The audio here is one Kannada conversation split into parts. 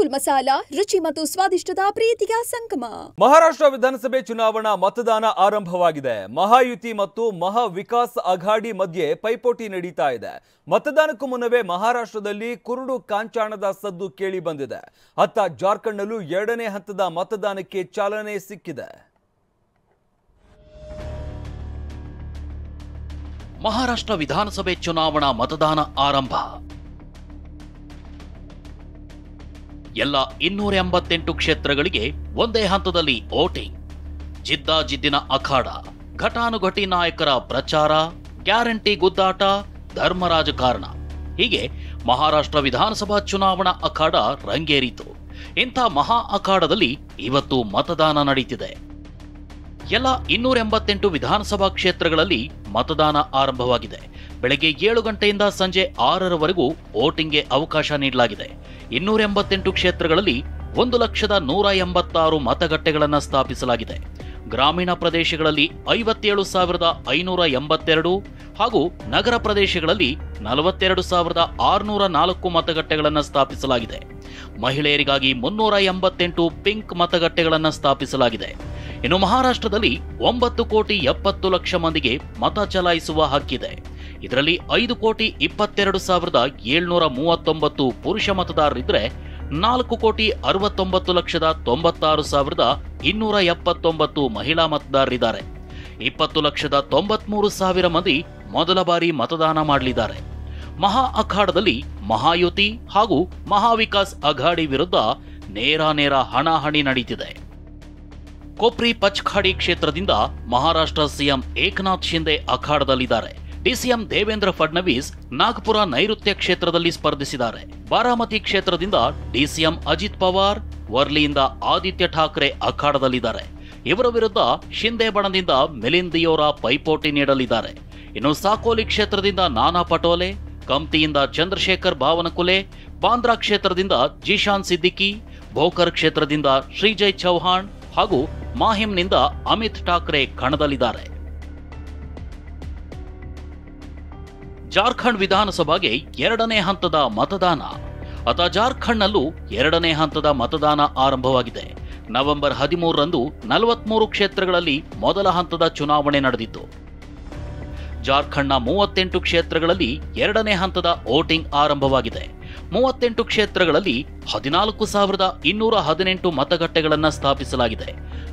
ಅಮೂಲ್ ಮಸಾಲಾ ರುಚಿ ಮತ್ತು ಸ್ವಾದಿಷ್ಟದ ಪ್ರೀತಿಯ ಸಂಗಮ. ಮಹಾರಾಷ್ಟ್ರ ವಿಧಾನಸಭೆ ಚುನಾವಣಾ ಮತದಾನ ಆರಂಭವಾಗಿದೆ. ಮಹಾಯುತಿ ಮತ್ತು ಮಹಾ ವಿಕಾಸ್ ಅಘಾಡಿ ಮಧ್ಯೆ ಪೈಪೋಟಿ ನಡೀತಾ ಇದೆ. ಮತದಾನಕ್ಕೂ ಮುನ್ನವೇ ಮಹಾರಾಷ್ಟ್ರದಲ್ಲಿ ಕುರುಡು ಕಾಂಚಾಣದ ಸದ್ದು ಕೇಳಿ ಬಂದಿದೆ. ಅತ್ತ ಜಾರ್ಖಂಡ್ನಲ್ಲೂ ಎರಡನೇ ಹಂತದ ಮತದಾನಕ್ಕೆ ಚಾಲನೆ ಸಿಕ್ಕಿದೆ. ಮಹಾರಾಷ್ಟ್ರ ವಿಧಾನಸಭೆ ಚುನಾವಣಾ ಮತದಾನ ಆರಂಭ. ಎಲ್ಲ 288 ಕ್ಷೇತ್ರಗಳಿಗೆ ಒಂದೇ ಹಂತದಲ್ಲಿ ವೋಟಿಂಗ್. ಜಿದ್ದಾಜಿದ್ದಿನ ಅಖಾಡ, ಘಟಾನುಘಟಿ ನಾಯಕರ ಪ್ರಚಾರ, ಗ್ಯಾರಂಟಿ ಗುದ್ದಾಟ, ಧರ್ಮ ರಾಜಕಾರಣ ಹೀಗೆ ಮಹಾರಾಷ್ಟ್ರ ವಿಧಾನಸಭಾ ಚುನಾವಣಾ ಅಖಾಡ ರಂಗೇರಿತು. ಇಂಥ ಮಹಾ ಅಖಾಡದಲ್ಲಿ ಇವತ್ತು ಮತದಾನ ನಡೀತಿದೆ. ಎಲ್ಲ 288 ವಿಧಾನಸಭಾ ಕ್ಷೇತ್ರಗಳಲ್ಲಿ ಮತದಾನ ಆರಂಭವಾಗಿದೆ. ಬೆಳಗ್ಗೆ 7 ಗಂಟೆಯಿಂದ ಸಂಜೆ 6ರವರೆಗೂ ವೋಟಿಂಗ್ಗೆ ಅವಕಾಶ ನೀಡಲಾಗಿದೆ. 288 ಕ್ಷೇತ್ರಗಳಲ್ಲಿ 1,186,000 ಮತಗಟ್ಟೆಗಳನ್ನು ಸ್ಥಾಪಿಸಲಾಗಿದೆ. ಗ್ರಾಮೀಣ ಪ್ರದೇಶಗಳಲ್ಲಿ 57,582 ಹಾಗೂ ನಗರ ಪ್ರದೇಶಗಳಲ್ಲಿ 42,604 ಮತಗಟ್ಟೆಗಳನ್ನು ಸ್ಥಾಪಿಸಲಾಗಿದೆ. ಮಹಿಳೆಯರಿಗಾಗಿ 388 ಪಿಂಕ್ ಮತಗಟ್ಟೆಗಳನ್ನು ಸ್ಥಾಪಿಸಲಾಗಿದೆ. ಇನ್ನು ಮಹಾರಾಷ್ಟ್ರದಲ್ಲಿ 9,70,00,000 ಮಂದಿಗೆ ಮತ ಚಲಾಯಿಸುವ ಹಕ್ಕಿದೆ. ಇದರಲ್ಲಿ 5,22,739 ಪುರುಷ ಮತದಾರರಿದ್ದರೆ 4,69,96,279 ಮಹಿಳಾ ಮತದಾರರಿದ್ದಾರೆ. 20,93,000 ಮಂದಿ ಮೊದಲ ಬಾರಿ ಮತದಾನ ಮಾಡಲಿದ್ದಾರೆ. ಮಹಾ ಅಖಾಡದಲ್ಲಿ ಮಹಾಯುತಿ ಹಾಗೂ ಮಹಾವಿಕಾಸ್ ಅಘಾಡಿ ವಿರುದ್ಧ ನೇರ ಹಣಾಹಣಿ ನಡೀತಿದೆ. ಕೊಪ್ರಿ ಪಚ್ಖಾಡಿ ಕ್ಷೇತ್ರದಿಂದ ಮಹಾರಾಷ್ಟ್ರ ಸಿಎಂ ಏಕನಾಥ್ ಶಿಂದೆ ಅಖಾಡದಲ್ಲಿದ್ದಾರೆ. ಡಿಸಿಎಂ ದೇವೇಂದ್ರ ಫಡ್ನವೀಸ್ ನಾಗಪುರ ನೈಋತ್ಯ ಕ್ಷೇತ್ರದಲ್ಲಿ ಸ್ಪರ್ಧಿಸಿದ್ದಾರೆ. ಬಾರಾಮತಿ ಕ್ಷೇತ್ರದಿಂದ ಡಿಸಿಎಂ ಅಜಿತ್ ಪವಾರ್, ವರ್ಲಿಯಿಂದ ಆದಿತ್ಯ ಠಾಕ್ರೆ ಅಖಾಡದಲ್ಲಿದ್ದಾರೆ. ಇವರ ವಿರುದ್ಧ ಶಿಂದೆ ಬಣದಿಂದ ಮಿಲಿಂದ್ ದಿಯೋರಾ ಪೈಪೋಟಿ ನೀಡಲಿದ್ದಾರೆ. ಇನ್ನು ಸಾಕೋಲಿ ಕ್ಷೇತ್ರದಿಂದ ನಾನಾ ಪಟೋಲೆ, ಕಮ್ತಿಯಿಂದ ಚಂದ್ರಶೇಖರ್ ಬಾವನಕುಲೆ, ಬಾಂದ್ರಾ ಕ್ಷೇತ್ರದಿಂದ ಜಿಶಾನ್ ಸಿದ್ದಿಕಿ, ಭೋಕರ್ ಕ್ಷೇತ್ರದಿಂದ ಶ್ರೀಜಯ್ ಚೌಹಾಣ್ ಹಾಗೂ ಮಾಹಿಂನಿಂದ ಅಮಿತ್ ಠಾಕ್ರೆ ಕಣದಲ್ಲಿದ್ದಾರೆ. ಜಾರ್ಖಂಡ್ ವಿಧಾನಸಭೆಗೆ ಎರಡನೇ ಹಂತದ ಮತದಾನ. ಜಾರ್ಖಂಡ್ನಲ್ಲೂ ಎರಡನೇ ಹಂತದ ಮತದಾನ ಆರಂಭವಾಗಿದೆ. ನವೆಂಬರ್ 13ರಂದು 43 ಕ್ಷೇತ್ರಗಳಲ್ಲಿ ಮೊದಲ ಹಂತದ ಚುನಾವಣೆ ನಡೆದಿತ್ತು. ಜಾರ್ಖಂಡ್ನ 38 ಕ್ಷೇತ್ರಗಳಲ್ಲಿ ಎರಡನೇ ಹಂತದ ವೋಟಿಂಗ್ ಆರಂಭವಾಗಿದೆ. 38 ಕ್ಷೇತ್ರಗಳಲ್ಲಿ 14,218 ಮತಗಟ್ಟೆಗಳನ್ನು ಸ್ಥಾಪಿಸಲಾಗಿದೆ.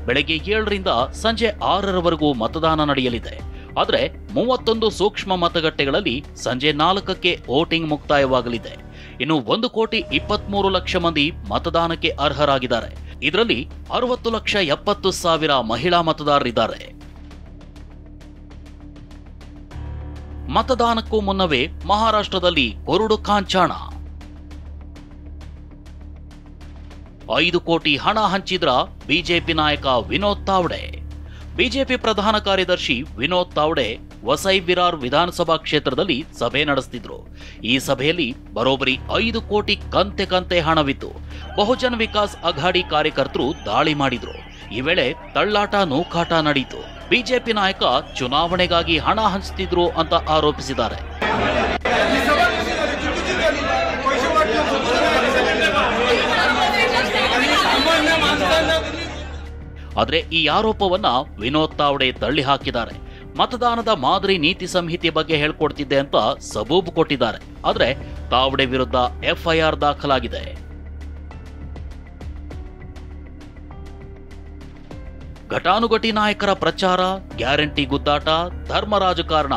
ಬೆಳಗ್ಗೆ 7ರಿಂದ ಸಂಜೆ 6ರವರೆಗೂ ಮತದಾನ ನಡೆಯಲಿದೆ. ಆದರೆ 31 ಸೂಕ್ಷ್ಮ ಮತಗಟ್ಟೆಗಳಲ್ಲಿ ಸಂಜೆ 4ಕ್ಕೆ ವೋಟಿಂಗ್ ಮುಕ್ತಾಯವಾಗಲಿದೆ. ಇನ್ನು 1,23,00,000 ಮಂದಿ ಮತದಾನಕ್ಕೆ ಅರ್ಹರಾಗಿದ್ದಾರೆ. ಇದರಲ್ಲಿ 60,70,000 ಮಹಿಳಾ ಮತದಾರರಿದ್ದಾರೆ. ಮತದಾನಕ್ಕೂ ಮುನ್ನವೇ ಮಹಾರಾಷ್ಟ್ರದಲ್ಲಿ ಕುರುಡು ಕಾಂಚಾಣ. 5 ಕೋಟಿ ಹಣ ಹಂಚಿದ್ರ ಬಿಜೆಪಿ ನಾಯಕ ವಿನೋದ್ ತಾವ್ಡೆ. ಬಿಜೆಪಿ ಪ್ರಧಾನ ಕಾರ್ಯದರ್ಶಿ ವಿನೋದ್ ತಾವ್ಡೆ ವಸೈ ವಿರಾರ್ ವಿಧಾನಸಭಾ ಕ್ಷೇತ್ರದಲ್ಲಿ ಸಭೆ ನಡೆಸುತ್ತಿದ್ರು. ಈ ಸಭೆಯಲ್ಲಿ ಬರೋಬ್ಬರಿ 5 ಕೋಟಿ ಕಂತೆ ಹಣವಿತ್ತು. ಬಹುಜನ್ ವಿಕಾಸ್ ಅಘಾಡಿ ಕಾರ್ಯಕರ್ತರು ದಾಳಿ ಮಾಡಿದ್ರು. ಈ ವೇಳೆ ತಳ್ಳಾಟ ನೂಕಾಟ ನಡೆಯಿತು. ಬಿಜೆಪಿ ನಾಯಕ ಚುನಾವಣೆಗಾಗಿ ಹಣ ಹಂಚುತ್ತಿದ್ರು ಅಂತ ಆರೋಪಿಸಿದ್ದಾರೆ. ಆದರೆ ಈ ಆರೋಪವನ್ನ ವಿನೋದ್ ತಾವ್ಡೆ ತಳ್ಳಿ ಹಾಕಿದ್ದಾರೆ. ಮತದಾನದ ಮಾದರಿ ನೀತಿ ಸಂಹಿತೆ ಬಗ್ಗೆ ಹೇಳ್ಕೊಡ್ತಿದ್ದೆ ಅಂತ ಸಬೂಬು ಕೊಟ್ಟಿದ್ದಾರೆ. ಆದರೆ ತಾವ್ಡೆ ವಿರುದ್ಧ ಎಫ್ಐಆರ್ ದಾಖಲಾಗಿದೆ. ಘಟಾನುಘಟಿ ನಾಯಕರ ಪ್ರಚಾರ, ಗ್ಯಾರಂಟಿ ಗುದ್ದಾಟ, ಧರ್ಮ ರಾಜಕಾರಣ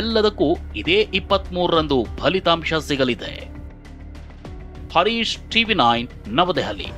ಎಲ್ಲದಕ್ಕೂ ಇದೇ 23ರಂದು ಫಲಿತಾಂಶ ಸಿಗಲಿದೆ. ಹರೀಶ್, ಟಿವಿ9 ನವದೆಹಲಿ.